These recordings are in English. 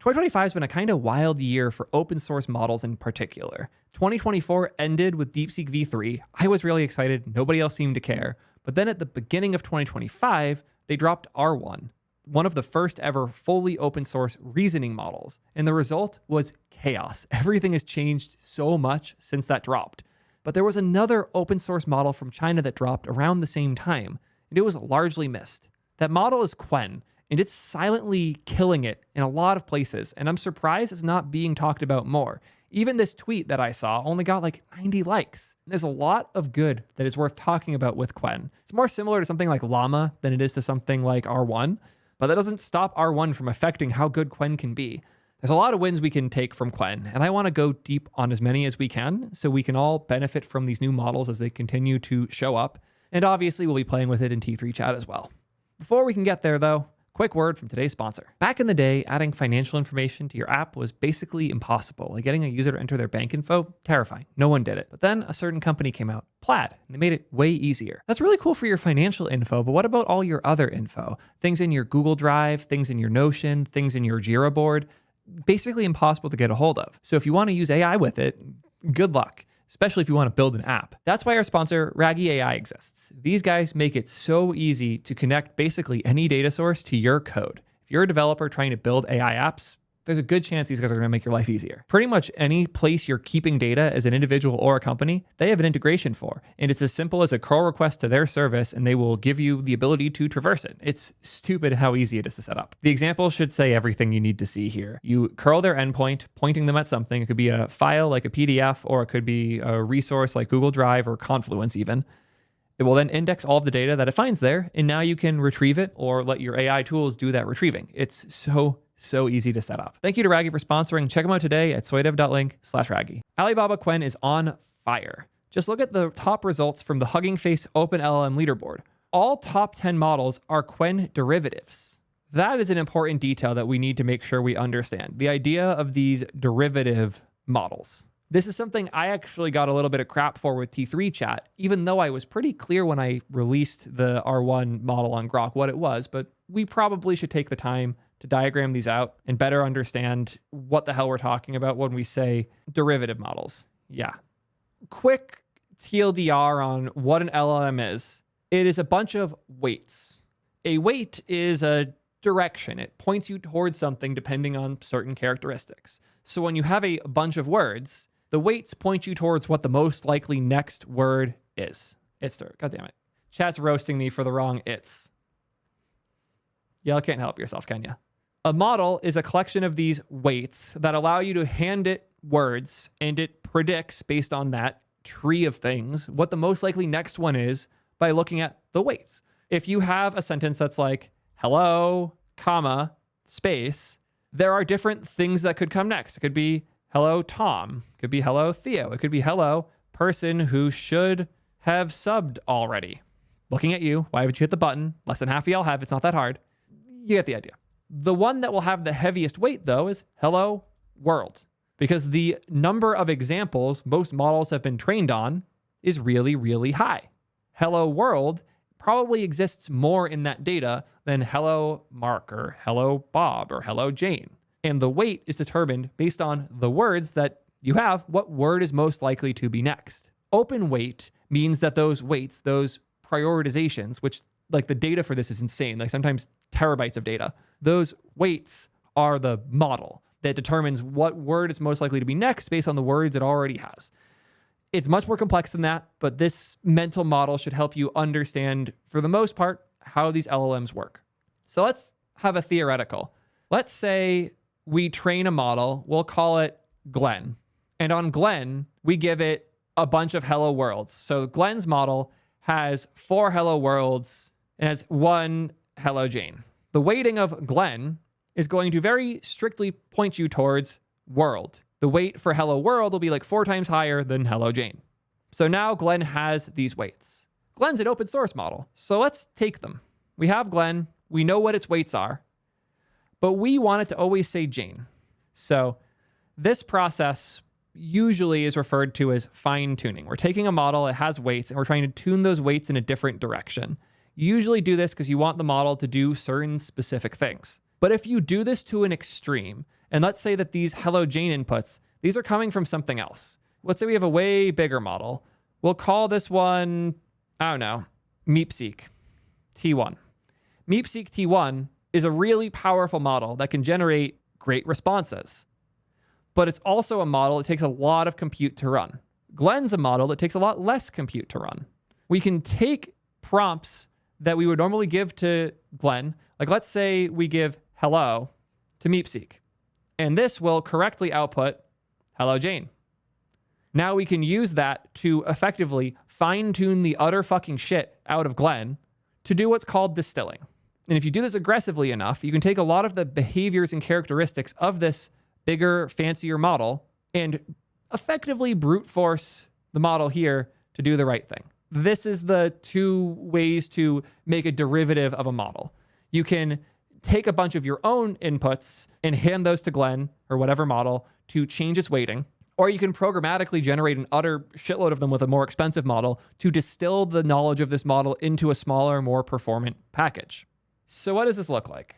2025 has been a kind of wild year for open source models in particular. 2024 ended with Deepseek v3. I was really excited. Nobody else seemed to care. But then at the beginning of 2025, they dropped R1, one of the first ever fully open source reasoning models. And the result was chaos. Everything has changed so much since that dropped. But there was another open source model from China that dropped around the same time, and it was largely missed. That model is Qwen, and it's silently killing it in a lot of places, and I'm surprised it's not being talked about more. Even this tweet that I saw only got like 90 likes. There's a lot of good that is worth talking about with Qwen. It's more similar to something like Llama than it is to something like R1, but that doesn't stop R1 from affecting how good Qwen can be. There's a lot of wins we can take from Qwen, and I want to go deep on as many as we can so we can all benefit from these new models as they continue to show up. And obviously, we'll be playing with it in T3 chat as well. Before we can get there, though, quick word from today's sponsor. Back in the day, adding financial information to your app was basically impossible. Like getting a user to enter their bank info, terrifying. No one did it. But then a certain company came out, Plaid, and they made it way easier. That's really cool for your financial info, but what about all your other info? Things in your Google Drive, things in your Notion, things in your Jira board. Basically impossible to get a hold of. So if you want to use AI with it, good luck, especially if you want to build an app. That's why our sponsor, Raggy AI, exists. These guys make it so easy to connect basically any data source to your code. If you're a developer trying to build AI apps, there's a good chance these guys are going to make your life easier. Pretty much any place you're keeping data as an individual or a company, they have an integration for. And it's as simple as a curl request to their service, and they will give you the ability to traverse it. It's stupid how easy it is to set up. The example should say everything you need to see here. You curl their endpoint, pointing them at something. It could be a file like a PDF, or it could be a resource like Google Drive or Confluence even. It will then index all of the data that it finds there, and now you can retrieve it or let your AI tools do that retrieving. It's so easy to set up. Thank you to Raggy for sponsoring. Check them out today at soydev.link/Raggy. Alibaba Qwen is on fire. Just look at the top results from the Hugging Face Open LLM leaderboard. All top 10 models are Qwen derivatives. That is an important detail that we need to make sure we understand. The idea of these derivative models. This is something I actually got a little bit of crap for with T3 chat, even though I was pretty clear when I released the R1 model on Grok what it was, but we probably should take the time to diagram these out and better understand what the hell we're talking about when we say derivative models. Yeah. Quick TLDR on what an LLM is. It is a bunch of weights. A weight is a direction. It points you towards something depending on certain characteristics. So when you have a bunch of words, the weights point you towards what the most likely next word is. God damn it. Chat's roasting me for the wrong it's. Y'all can't help yourself, can ya? A model is a collection of these weights that allow you to hand it words, and it predicts based on that tree of things what the most likely next one is by looking at the weights. If you have a sentence that's like, hello, comma, space, there are different things that could come next. It could be, hello, Tom. It could be, hello, Theo. It could be, hello, person who should have subbed already. Looking at you. Why haven't you hit the button? Less than half of y'all have. It's not that hard. You get the idea. The one that will have the heaviest weight, though, is hello, world. Because the number of examples most models have been trained on is really, really high. Hello, world probably exists more in that data than hello, Mark, or hello, Bob, or hello, Jane. And the weight is determined based on the words that you have, what word is most likely to be next. Open weight means that those weights, those prioritizations, which like the data for this is insane, like sometimes terabytes of data. Those weights are the model that determines what word is most likely to be next based on the words it already has. It's much more complex than that, but this mental model should help you understand, for the most part, how these LLMs work. So let's have a theoretical. Let's say we train a model, we'll call it Glenn. And on Glenn, we give it a bunch of hello worlds. So Glenn's model has 4 hello worlds and has 1 hello Jane. The weighting of Glenn is going to very strictly point you towards world. The weight for hello world will be like 4 times higher than hello Jane. So now Glenn has these weights. Glenn's an open source model, so let's take them. We have Glenn, we know what its weights are, but we want it to always say Jane. So this process usually is referred to as fine tuning. We're taking a model, it has weights, and we're trying to tune those weights in a different direction. You usually do this because you want the model to do certain specific things. But if you do this to an extreme And let's say that these Hello Jane inputs, these are coming from something else. Let's say we have a way bigger model. We'll call this one, I don't know, Deepseek T1. Deepseek T1 is a really powerful model that can generate great responses. But it's also a model that takes a lot of compute to run. Qwen's a model that takes a lot less compute to run. We can take prompts that we would normally give to Qwen, like let's say we give hello to Deepseek, and this will correctly output Hello Jane. Now we can use that to effectively fine-tune the utter fucking shit out of Qwen to do what's called distilling. And if you do this aggressively enough, you can take a lot of the behaviors and characteristics of this bigger, fancier model and effectively brute force the model here to do the right thing. This is the two ways to make a derivative of a model. You can take a bunch of your own inputs and hand those to Qwen or whatever model to change its weighting, or you can programmatically generate an utter shitload of them with a more expensive model to distill the knowledge of this model into a smaller, more performant package. So what does this look like?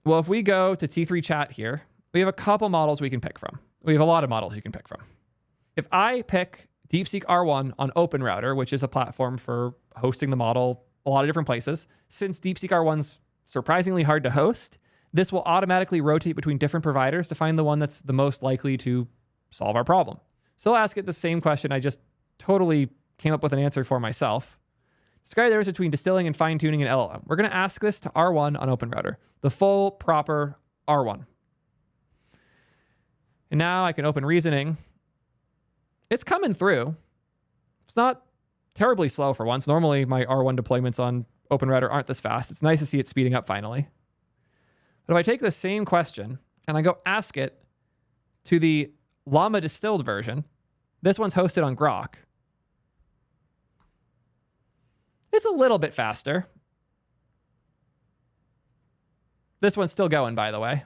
Well, if we go to T3 chat here, we have a couple models we can pick from. We have a lot of models you can pick from. If I pick Deepseek R1 on OpenRouter, which is a platform for hosting the model a lot of different places, since Deepseek R1's surprisingly hard to host, this will automatically rotate between different providers to find the one that's the most likely to solve our problem. So I'll ask it the same question I just totally came up with an answer for myself. Describe the difference between distilling and fine-tuning an LLM. We're going to ask this to R1 on OpenRouter, the full, proper R1. And now I can open reasoning. It's coming through. It's not terribly slow for once. Normally, my R1 deployments on OpenRouter aren't this fast. It's nice to see it speeding up finally. But if I take the same question and I go ask it to the Llama distilled version, this one's hosted on Grok. It's a little bit faster. This one's still going, by the way.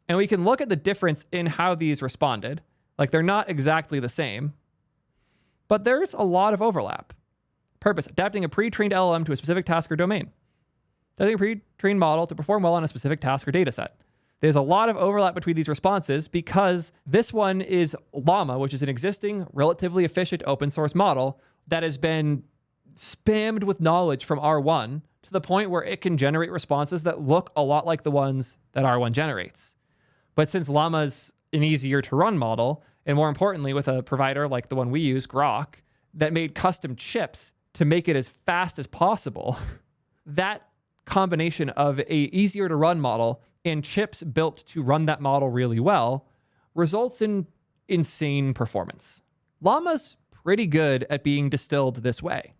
And we can look at the difference in how these responded. Like, they're not exactly the same, but there's a lot of overlap. Purpose: adapting a pre-trained LLM to a specific task or domain. Adapting a pre-trained model to perform well on a specific task or data set. There's a lot of overlap between these responses because this one is Llama, which is an existing, relatively efficient open source model that has been spammed with knowledge from R1 to the point where it can generate responses that look a lot like the ones that R1 generates. But since Llama's an easier to run model, and more importantly, with a provider like the one we use, Grok, that made custom chips to make it as fast as possible, that combination of a easier to run model and chips built to run that model really well results in insane performance. Llama's pretty good at being distilled this way.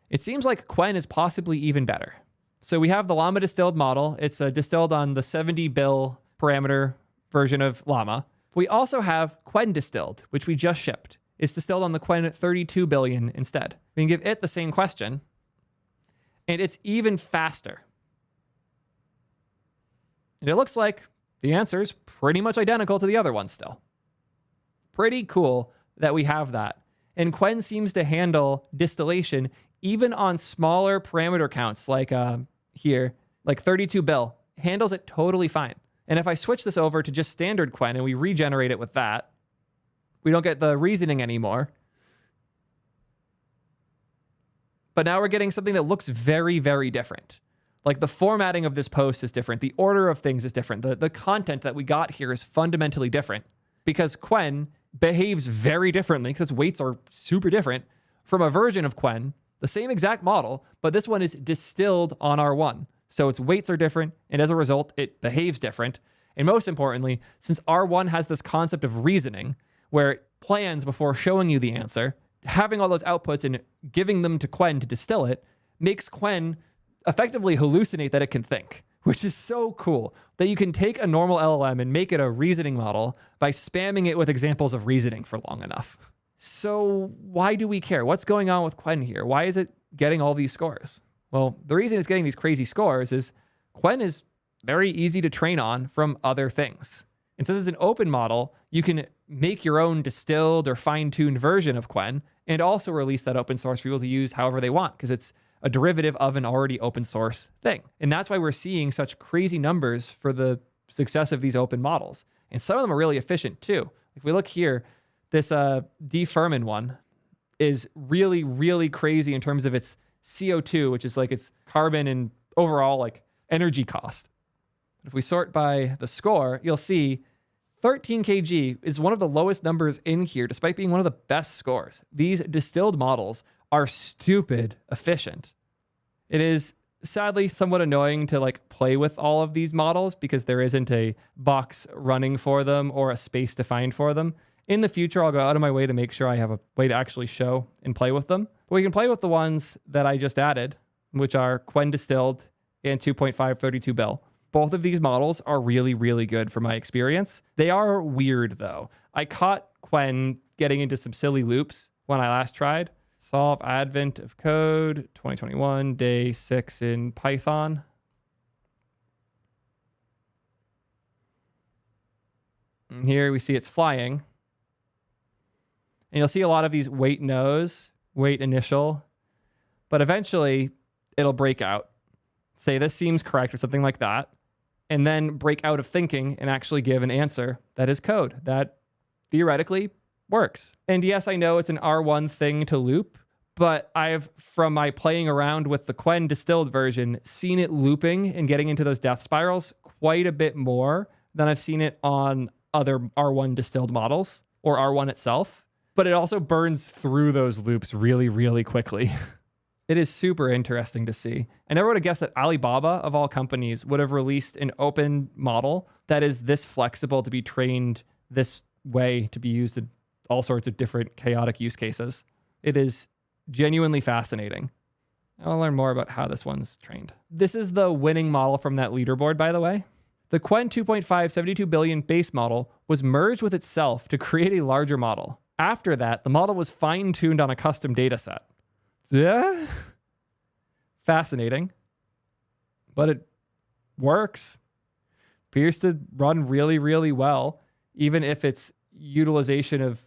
It seems like Qwen is possibly even better. So we have the Llama distilled model. It's distilled on the 70 bil parameter version of Llama. We also have Qwen distilled, which we just shipped. It's distilled on the Qwen 32 billion instead. We can give it the same question, and it's even faster. And it looks like the answer is pretty much identical to the other one still. Pretty cool that we have that. And Qwen seems to handle distillation even on smaller parameter counts like here, like 32 bil, handles it totally fine. And if I switch this over to just standard Qwen and we regenerate it with that, we don't get the reasoning anymore. But now we're getting something that looks very, very different. Like the formatting of this post is different. The order of things is different. The content that we got here is fundamentally different because Qwen behaves very differently because its weights are super different from a version of Qwen, the same exact model, but this one is distilled on R1. So its weights are different, and as a result, it behaves different. And most importantly, since R1 has this concept of reasoning, where it plans before showing you the answer, having all those outputs and giving them to Qwen to distill it makes Qwen effectively hallucinate that it can think, which is so cool that you can take a normal LLM and make it a reasoning model by spamming it with examples of reasoning for long enough. So why do we care? What's going on with Qwen here? Why is it getting all these scores? Well, the reason it's getting these crazy scores is Qwen is very easy to train on from other things. And since it's an open model, you can make your own distilled or fine-tuned version of Qwen and also release that open source for people to use however they want because it's a derivative of an already open source thing. And that's why we're seeing such crazy numbers for the success of these open models. And some of them are really efficient too. If we look here, this D-Fermin one is really, really crazy in terms of its CO2, which is like its carbon and overall like energy cost. If we sort by the score, you'll see 13 kg is one of the lowest numbers in here, despite being one of the best scores. These distilled models are stupid efficient. It is sadly somewhat annoying to like play with all of these models because there isn't a box running for them or a space defined for them. In the future, I'll go out of my way to make sure I have a way to actually show and play with them. But we can play with the ones that I just added, which are Qwen distilled and 2.5 32 bill. Both of these models are really, really good from my experience. They are weird though. I caught Qwen getting into some silly loops when I last tried. Solve advent of code 2021 day 6 in Python. And here we see it's flying. And you'll see a lot of these wait nose, wait initial, but eventually it'll break out. Say this seems correct or something like that, and then break out of thinking and actually give an answer that is code that theoretically works. And yes, I know it's an R1 thing to loop, but I've, from my playing around with the Qwen distilled version, seen it looping and getting into those death spirals quite a bit more than I've seen it on other R1 distilled models or R1 itself. But it also burns through those loops really, really quickly. It is super interesting to see. I never would have guessed that Alibaba, of all companies, would have released an open model that is this flexible to be trained this way to be used in all sorts of different chaotic use cases. It is genuinely fascinating. I'll learn more about how this one's trained. This is the winning model from that leaderboard, by the way. The Qwen 2.5 72 billion base model was merged with itself to create a larger model. After that, the model was fine-tuned on a custom data set. Yeah. Fascinating. But it works. Appears to run really, really well, even if its utilization of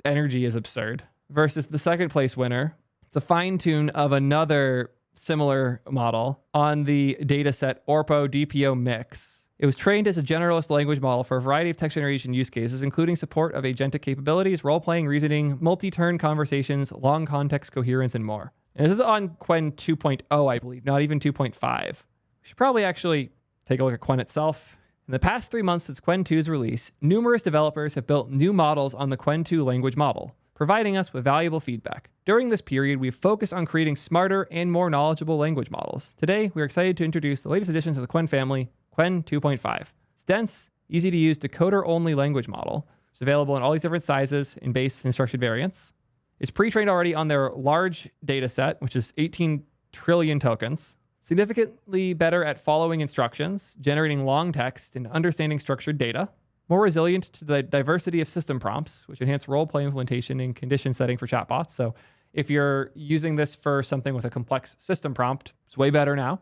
energy is absurd. Versus the second place winner, it's a fine-tune of another similar model on the dataset Orpo DPO mix. It was trained as a generalist language model for a variety of text generation use cases, including support of agentic capabilities, role-playing, reasoning, multi-turn conversations, long context coherence, and more. And this is on Qwen 2.0, I believe, not even 2.5. We should probably actually take a look at Qwen itself. In the past 3 months since Qwen 2's release, numerous developers have built new models on the Qwen 2 language model, providing us with valuable feedback. During this period, we've focused on creating smarter and more knowledgeable language models. Today, we're excited to introduce the latest addition to the Qwen family, Qwen 2.5. It's dense, easy to use decoder-only language model. It's available in all these different sizes in base and structured variants. It's pre-trained already on their large data set, which is 18 trillion tokens. Significantly better at following instructions, generating long text, and understanding structured data. More resilient to the diversity of system prompts, which enhance role-play implementation and condition setting for chatbots. So if you're using this for something with a complex system prompt, it's way better now.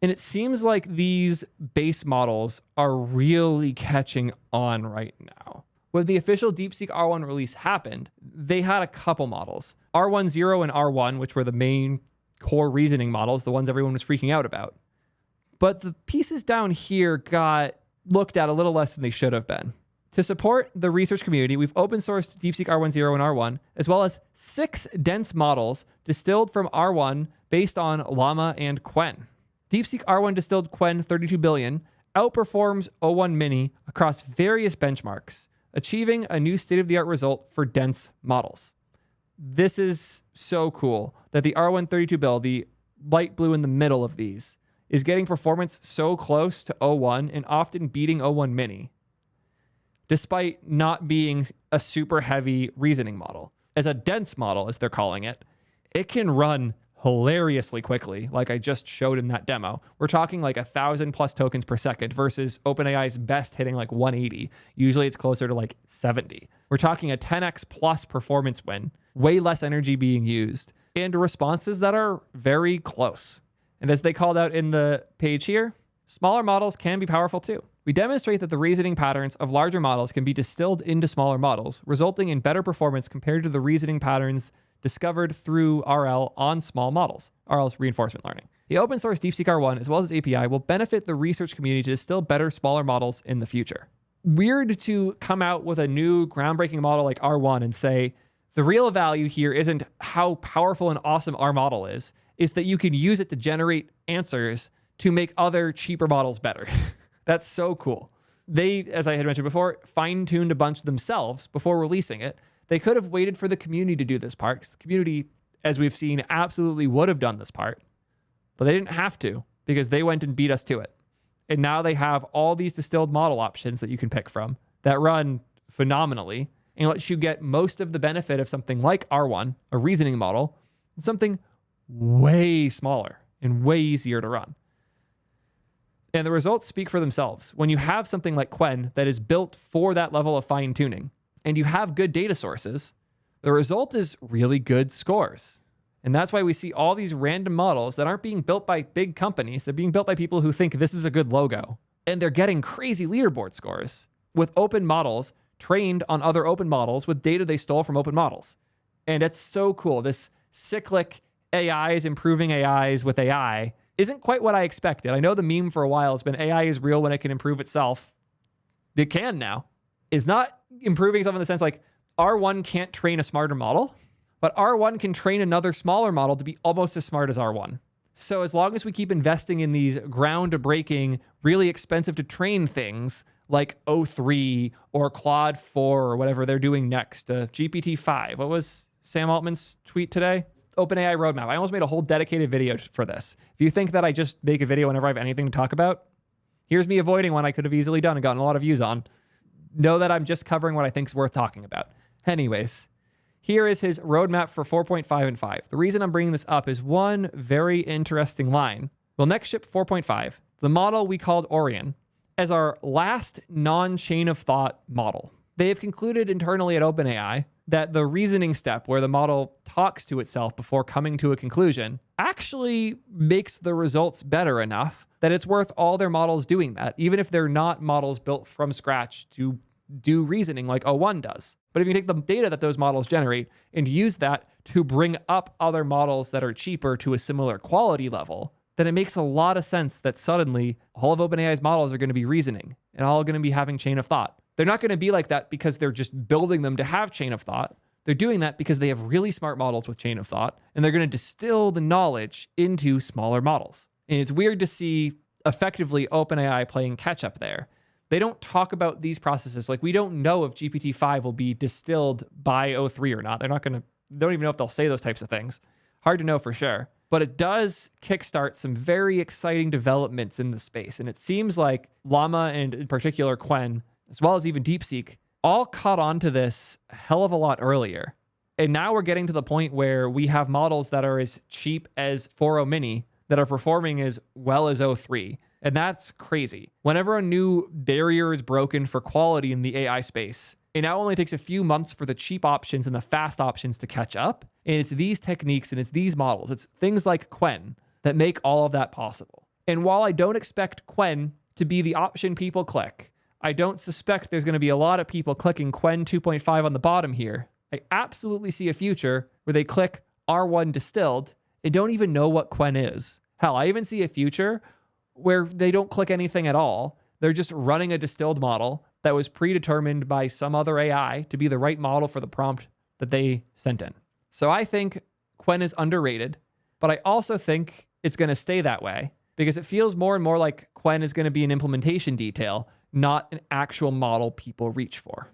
And it seems like these base models are really catching on right now. When the official Deepseek R1 release happened, they had a couple models. R10 and R1, which were the main core reasoning models, the ones everyone was freaking out about. But the pieces down here got looked at a little less than they should have been. To support the research community, we've open sourced Deepseek R10 and R1, as well as 6 dense models distilled from R1 based on Llama and Qwen. Deepseek R1 distilled Qwen 32 billion outperforms O1 Mini across various benchmarks, achieving a new state-of-the-art result for dense models. This is so cool that the R1 32 bill, the light blue in the middle of these, is getting performance so close to O1 and often beating O1 Mini, despite not being a super heavy reasoning model. As a dense model, as they're calling it, it can run hilariously quickly, like I just showed in that demo. We're talking like 1,000 plus tokens per second versus OpenAI's best hitting like 180. Usually it's closer to like 70. We're talking a 10x plus performance win, way less energy being used, and responses that are very close. And as they called out in the page here, smaller models can be powerful too. We demonstrate that the reasoning patterns of larger models can be distilled into smaller models, resulting in better performance compared to the reasoning patterns discovered through RL on small models. RL's reinforcement learning. The open source Deepseek R1, as well as its API, will benefit the research community to distill better, smaller models in the future. Weird to come out with a new groundbreaking model like R1 and say, the real value here isn't how powerful and awesome our model is that you can use it to generate answers to make other cheaper models better. That's so cool. They, as I had mentioned before, fine-tuned a bunch themselves before releasing it. They could have waited for the community to do this part, because the community, as we've seen, absolutely would have done this part. But they didn't have to, because they went and beat us to it. And now they have all these distilled model options that you can pick from that run phenomenally and lets you get most of the benefit of something like R1, a reasoning model, and something way smaller and way easier to run. And the results speak for themselves. When you have something like Qwen that is built for that level of fine-tuning, and you have good data sources, the result is really good scores. And that's why we see all these random models that aren't being built by big companies. They're being built by people who think this is a good logo. And they're getting crazy leaderboard scores with open models trained on other open models with data they stole from open models. And it's so cool. This cyclic AIs improving AIs with AI isn't quite what I expected. I know the meme for a while has been AI is real when it can improve itself. It can now. It's not improving itself in the sense like R1 can't train a smarter model, but R1 can train another smaller model to be almost as smart as R1. So as long as we keep investing in these ground-breaking, really expensive to train things like O3 or Claude 4 or whatever they're doing next, GPT-5. What was Sam Altman's tweet today? OpenAI roadmap. I almost made a whole dedicated video for this. If you think that I just make a video whenever I have anything to talk about, here's me avoiding one I could have easily done and gotten a lot of views on. Know that I'm just covering what I think is worth talking about. Anyways, here is his roadmap for 4.5 and 5. The reason I'm bringing this up is one very interesting line. We'll next ship 4.5, the model we called Orion, as our last non-chain of thought model. They have concluded internally at OpenAI that the reasoning step, where the model talks to itself before coming to a conclusion, actually makes the results better enough that it's worth all their models doing that, even if they're not models built from scratch to do reasoning like O1 does. But if you take the data that those models generate and use that to bring up other models that are cheaper to a similar quality level, then it makes a lot of sense that suddenly all of OpenAI's models are going to be reasoning and all going to be having chain of thought. They're not going to be like that because they're just building them to have chain of thought. They're doing that because they have really smart models with chain of thought, and they're going to distill the knowledge into smaller models. And it's weird to see effectively OpenAI playing catch up there. They don't talk about these processes. Like, we don't know if GPT-5 will be distilled by O3 or not. They don't even know if they'll say those types of things. Hard to know for sure. But it does kickstart some very exciting developments in the space. And it seems like Llama, and in particular Qwen, as well as even Deepseek, all caught on to this a hell of a lot earlier. And now we're getting to the point where we have models that are as cheap as 4.0 mini that are performing as well as O3. And that's crazy. Whenever a new barrier is broken for quality in the AI space, it now only takes a few months for the cheap options and the fast options to catch up. And it's these techniques and it's these models, it's things like Qwen that make all of that possible. And while I don't expect Qwen to be the option people click, I don't suspect there's going to be a lot of people clicking Qwen 2.5 on the bottom here. I absolutely see a future where they click R1 distilled and don't even know what Qwen is. Hell, I even see a future where they don't click anything at all. They're just running a distilled model that was predetermined by some other AI to be the right model for the prompt that they sent in. So I think Qwen is underrated, but I also think it's going to stay that way because it feels more and more like Qwen is going to be an implementation detail, not an actual model people reach for.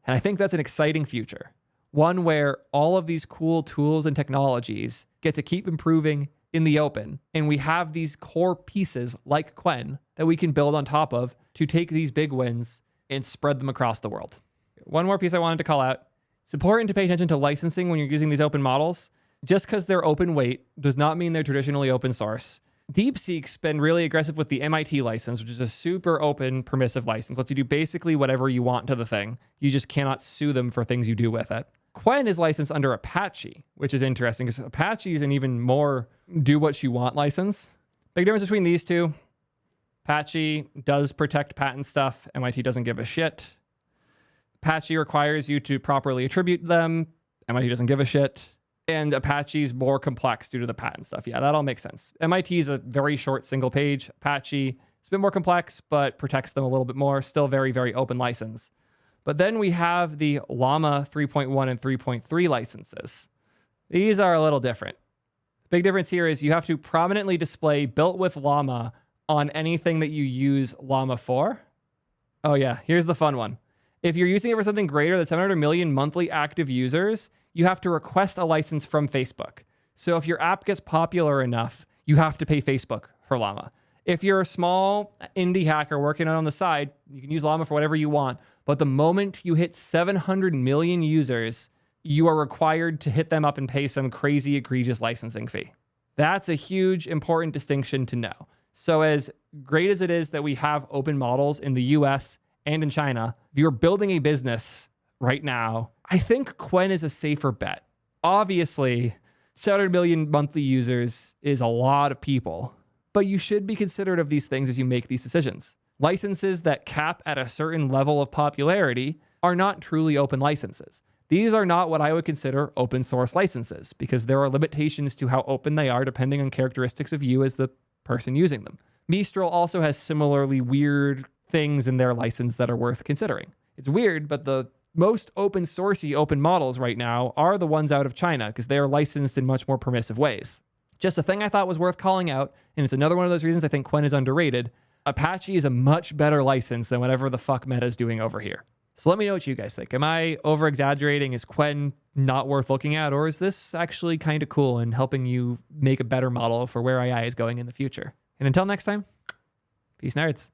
And I think that's an exciting future, one where all of these cool tools and technologies get to keep improving in the open, and we have these core pieces like Qwen that we can build on top of to take these big wins and spread them across the world. One more piece I wanted to call out. It's important to pay attention to licensing when you're using these open models. Just because they're open weight does not mean they're traditionally open source. Deepseek's been really aggressive with the MIT license, which is a super open, permissive license. Lets you do basically whatever you want to the thing. You just cannot sue them for things you do with it. Qwen is licensed under Apache, which is interesting because Apache is an even more do what you want license. Big difference between these two. Apache does protect patent stuff. MIT doesn't give a shit. Apache requires you to properly attribute them. MIT doesn't give a shit. And Apache's more complex due to the patent stuff. Yeah, that all makes sense. MIT is a very short single page. Apache is a bit more complex, but protects them a little bit more. Still very, very open license. But then we have the Llama 3.1 and 3.3 licenses. These are a little different. The big difference here is you have to prominently display built with Llama on anything that you use Llama for. Oh yeah, here's the fun one. If you're using it for something greater than 700 million monthly active users, you have to request a license from Facebook. So if your app gets popular enough, you have to pay Facebook for Llama. If you're a small indie hacker working on the side, you can use Llama for whatever you want. But the moment you hit 700 million users, you are required to hit them up and pay some crazy, egregious licensing fee. That's a huge, important distinction to know. So as great as it is that we have open models in the US and in China, if you're building a business right now, I think Qwen is a safer bet. Obviously, 700 million monthly users is a lot of people, but you should be considerate of these things as you make these decisions. Licenses that cap at a certain level of popularity are not truly open licenses. These are not what I would consider open source licenses because there are limitations to how open they are depending on characteristics of you as the person using them. Mistral also has similarly weird things in their license that are worth considering. It's weird, but the most open sourcey open models right now are the ones out of China because they are licensed in much more permissive ways. Just a thing I thought was worth calling out, and it's another one of those reasons I think Qwen is underrated. Apache is a much better license than whatever the fuck Meta is doing over here. So let me know what you guys think. Am I over-exaggerating? Is Qwen not worth looking at? Or is this actually kind of cool and helping you make a better model for where AI is going in the future? And until next time, peace nerds.